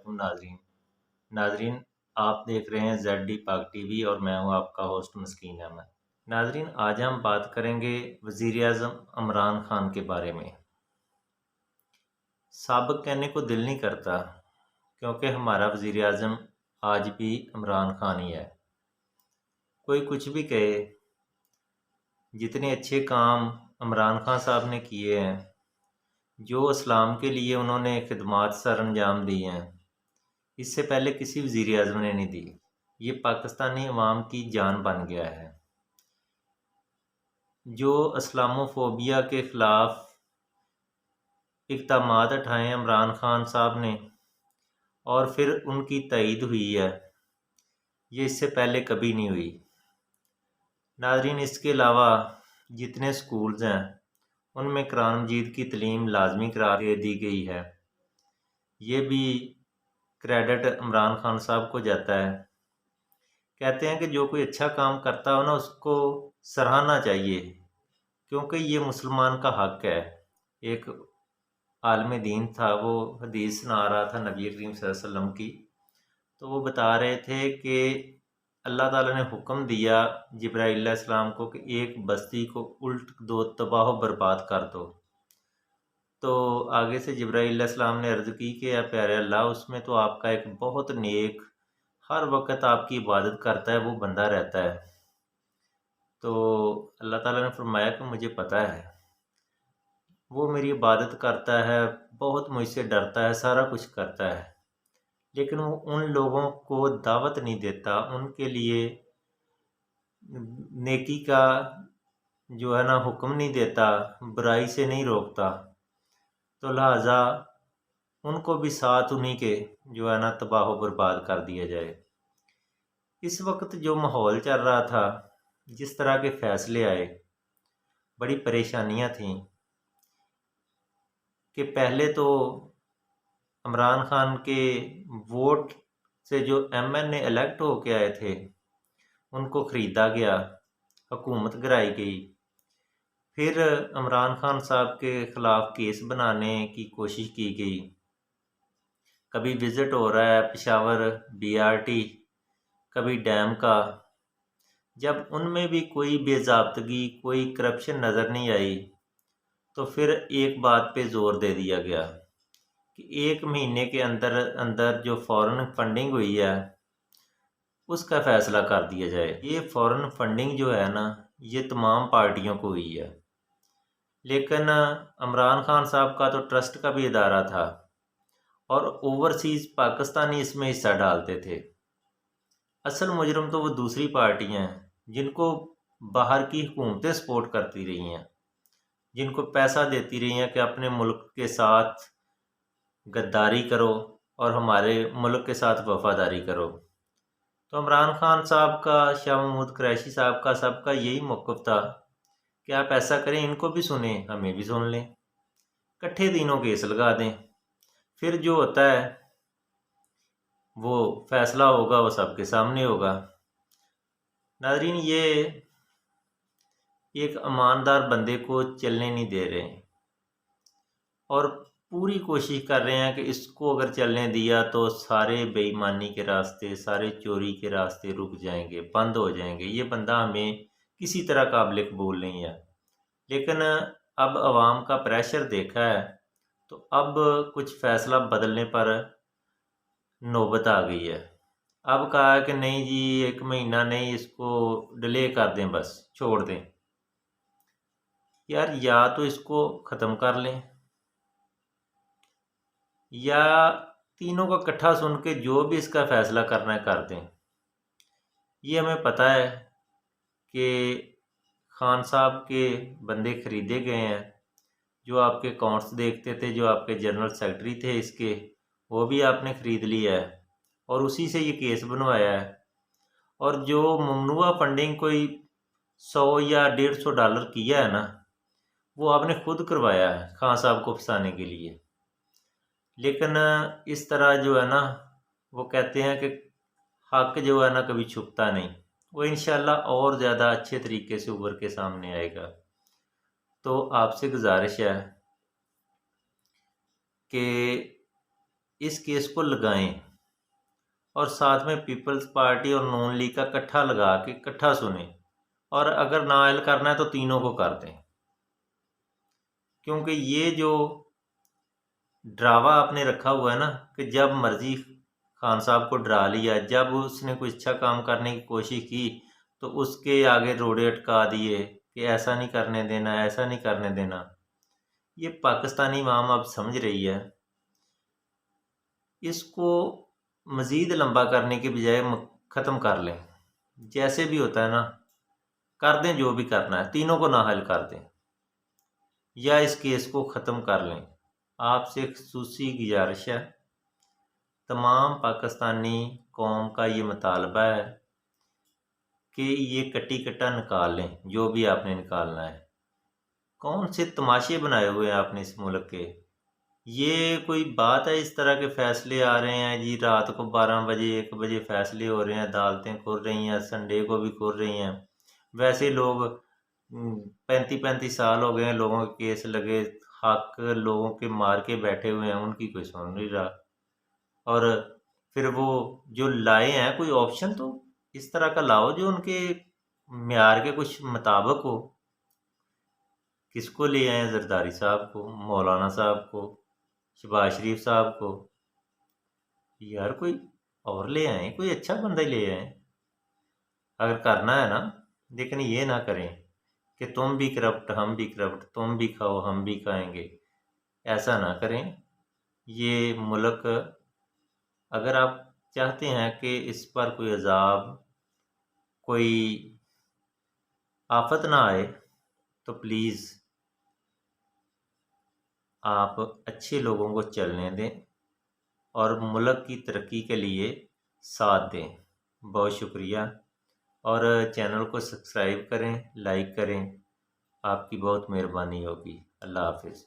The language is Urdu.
علیکم ناظرین آپ دیکھ رہے ہیں زیڈ ڈی پاک ٹی وی اور میں ہوں آپ کا ہوسٹ مسکین احمد۔ ناظرین آج ہم بات کریں گے وزیر اعظم عمران خان کے بارے میں۔ سابق کہنے کو دل نہیں کرتا کیونکہ ہمارا وزیر اعظم آج بھی عمران خان ہی ہے۔ کوئی کچھ بھی کہے، جتنے اچھے کام عمران خان صاحب نے کیے ہیں، جو اسلام کے لیے انہوں نے خدمات سر انجام دی ہیں، اس سے پہلے کسی وزیر اعظم نے نہیں دی۔ یہ پاکستانی عوام کی جان بن گیا ہے۔ جو اسلامو فوبیا کے خلاف اقدامات اٹھائے ہیں عمران خان صاحب نے اور پھر ان کی تائید ہوئی ہے، یہ اس سے پہلے کبھی نہیں ہوئی۔ ناظرین اس کے علاوہ جتنے سکولز ہیں ان میں قرآن مجید کی تعلیم لازمی قرار دے دی گئی ہے، یہ بھی کریڈٹ عمران خان صاحب کو جاتا ہے۔ کہتے ہیں کہ جو کوئی اچھا کام کرتا ہو نا اس کو سراہنا چاہیے کیونکہ یہ مسلمان کا حق ہے۔ ایک عالم دین تھا، وہ حدیث سنا رہا تھا نبی کریم صلی اللہ علیہ وسلم کی، تو وہ بتا رہے تھے کہ اللہ تعالیٰ نے حکم دیا جبرائیل علیہ السلام کو کہ ایک بستی کو الٹ دو، تباہ و برباد کر دو۔ تو آگے سے جبرائیل علیہ السلام نے عرض کی کہ اے پیارے اللہ، اس میں تو آپ کا ایک بہت نیک، ہر وقت آپ کی عبادت کرتا ہے وہ بندہ رہتا ہے۔ تو اللہ تعالیٰ نے فرمایا کہ مجھے پتہ ہے، وہ میری عبادت کرتا ہے، بہت مجھ سے ڈرتا ہے، سارا کچھ کرتا ہے، لیکن وہ ان لوگوں کو دعوت نہیں دیتا، ان کے لیے نیکی کا جو ہے نا حکم نہیں دیتا، برائی سے نہیں روکتا، تو لہٰذا ان کو بھی ساتھ انہی کے جو ہے نا تباہ و برباد کر دیا جائے۔ اس وقت جو ماحول چل رہا تھا، جس طرح کے فیصلے آئے، بڑی پریشانیاں تھیں کہ پہلے تو عمران خان کے ووٹ سے جو ایم این اے الیکٹ ہو کے آئے تھے ان کو خریدا گیا، حکومت گرائی گئی، پھر عمران خان صاحب کے خلاف کیس بنانے کی کوشش کی گئی۔ کبھی وزٹ ہو رہا ہے پشاور بی آر ٹی، کبھی ڈیم کا، جب ان میں بھی کوئی بے ضابطگی، کوئی کرپشن نظر نہیں آئی تو پھر ایک بات پہ زور دے دیا گیا کہ 1 مہینے کے اندر اندر جو فورن فنڈنگ ہوئی ہے اس کا فیصلہ کر دیا جائے۔ یہ فورن فنڈنگ جو ہے نا یہ تمام پارٹیوں کو ہوئی ہے، لیکن عمران خان صاحب کا تو ٹرسٹ کا بھی ادارہ تھا اور اوورسیز پاکستانی اس میں حصہ ڈالتے تھے۔ اصل مجرم تو وہ دوسری پارٹیاں ہیں جن کو باہر کی حکومتیں سپورٹ کرتی رہی ہیں، جن کو پیسہ دیتی رہی ہیں کہ اپنے ملک کے ساتھ غداری کرو اور ہمارے ملک کے ساتھ وفاداری کرو۔ تو عمران خان صاحب کا، شاہ محمود قریشی صاحب کا، سب کا یہی موقف تھا کہ آپ ایسا کریں، ان کو بھی سنیں، ہمیں بھی سن لیں، کٹھے تینوں کیس لگا دیں، پھر جو ہوتا ہے وہ فیصلہ ہوگا وہ سب کے سامنے ہوگا۔ ناظرین یہ ایک ایماندار بندے کو چلنے نہیں دے رہے اور پوری کوشش کر رہے ہیں کہ اس کو اگر چلنے دیا تو سارے بے ایمانی کے راستے، سارے چوری کے راستے رک جائیں گے، بند ہو جائیں گے، یہ بندہ ہمیں کسی طرح قابل قبول نہیں ہے۔ لیکن اب عوام کا پریشر دیکھا ہے تو اب کچھ فیصلہ بدلنے پر نوبت آ گئی ہے۔ اب کہا ہے کہ نہیں جی 1 مہینہ نہیں، اس کو ڈیلے کر دیں، بس چھوڑ دیں۔ یار یا تو اس کو ختم کر لیں یا تینوں کا اکٹھا سن کے جو بھی اس کا فیصلہ کرنا ہے کر دیں۔ یہ ہمیں پتہ ہے کہ خان صاحب کے بندے خریدے گئے ہیں، جو آپ کے اکاؤنٹس دیکھتے تھے، جو آپ کے جنرل سیکرٹری تھے اس کے، وہ بھی آپ نے خرید لیا ہے اور اسی سے یہ کیس بنوایا ہے۔ اور جو ممنوعہ فنڈنگ کوئی 100 یا $150 کیا ہے نا، وہ آپ نے خود کروایا ہے خان صاحب کو پھنسانے کے لیے۔ لیکن اس طرح جو ہے نا وہ کہتے ہیں کہ حق جو ہے نا کبھی چھپتا نہیں، وہ انشاءاللہ اور زیادہ اچھے طریقے سے ابھر کے سامنے آئے گا۔ تو آپ سے گزارش ہے کہ اس کیس کو لگائیں اور ساتھ میں پیپلز پارٹی اور نون لیگ کا کٹھا لگا کے کٹھا سنیں، اور اگر نہ حل کرنا ہے تو تینوں کو کر دیں، کیونکہ یہ جو ڈراوا آپ نے رکھا ہوا ہے نا کہ جب مرضی خان صاحب کو ڈرا لیا، جب اس نے کوئی اچھا کام کرنے کی کوشش کی تو اس کے آگے روڑے اٹکا دیے کہ ایسا نہیں کرنے دینا، ایسا نہیں کرنے دینا۔ یہ پاکستانی عوام اب سمجھ رہی ہے، اس کو مزید لمبا کرنے کے بجائے ختم کر لیں، جیسے بھی ہوتا ہے نا، کر دیں جو بھی کرنا ہے، تینوں کو نااہل کر دیں یا اس کیس کو ختم کر لیں۔ آپ سے خصوصی گزارش ہے، تمام پاکستانی قوم کا یہ مطالبہ ہے کہ یہ کٹی کٹا نکال لیں، جو بھی آپ نے نکالنا ہے۔ کون سے تماشے بنائے ہوئے ہیں آپ نے اس ملک کے؟ یہ کوئی بات ہے؟ اس طرح کے فیصلے آ رہے ہیں جی، رات کو 12 بجے 1 بجے فیصلے ہو رہے ہیں، عدالتیں کھل رہی ہیں، سنڈے کو بھی کھل رہی ہیں، ویسے لوگ 35 سال ہو گئے ہیں لوگوں کے کیس لگے، حق لوگوں کے مار کے بیٹھے ہوئے ہیں، ان کی کوئی سن نہیں رہا۔ اور پھر وہ جو لائے ہیں کوئی آپشن تو اس طرح کا لاؤ جو ان کے معیار کے کچھ مطابق ہو۔ کس کو لے آئے ہیں؟ زرداری صاحب کو، مولانا صاحب کو، شہباز شریف صاحب کو؟ یار کوئی اور لے آئیں، کوئی اچھا بندہ ہی لے آئیں اگر کرنا ہے نا، لیکن یہ نہ کریں کہ تم بھی کرپٹ ہم بھی کرپٹ، تم بھی کھاؤ ہم بھی کھائیں گے، ایسا نہ کریں۔ یہ ملک، اگر آپ چاہتے ہیں کہ اس پر کوئی عذاب، کوئی آفت نہ آئے تو پلیز آپ اچھے لوگوں کو چلنے دیں اور ملک کی ترقی کے لیے ساتھ دیں۔ بہت شکریہ، اور چینل کو سبسکرائب کریں، لائک کریں، آپ کی بہت مہربانی ہوگی۔ اللہ حافظ۔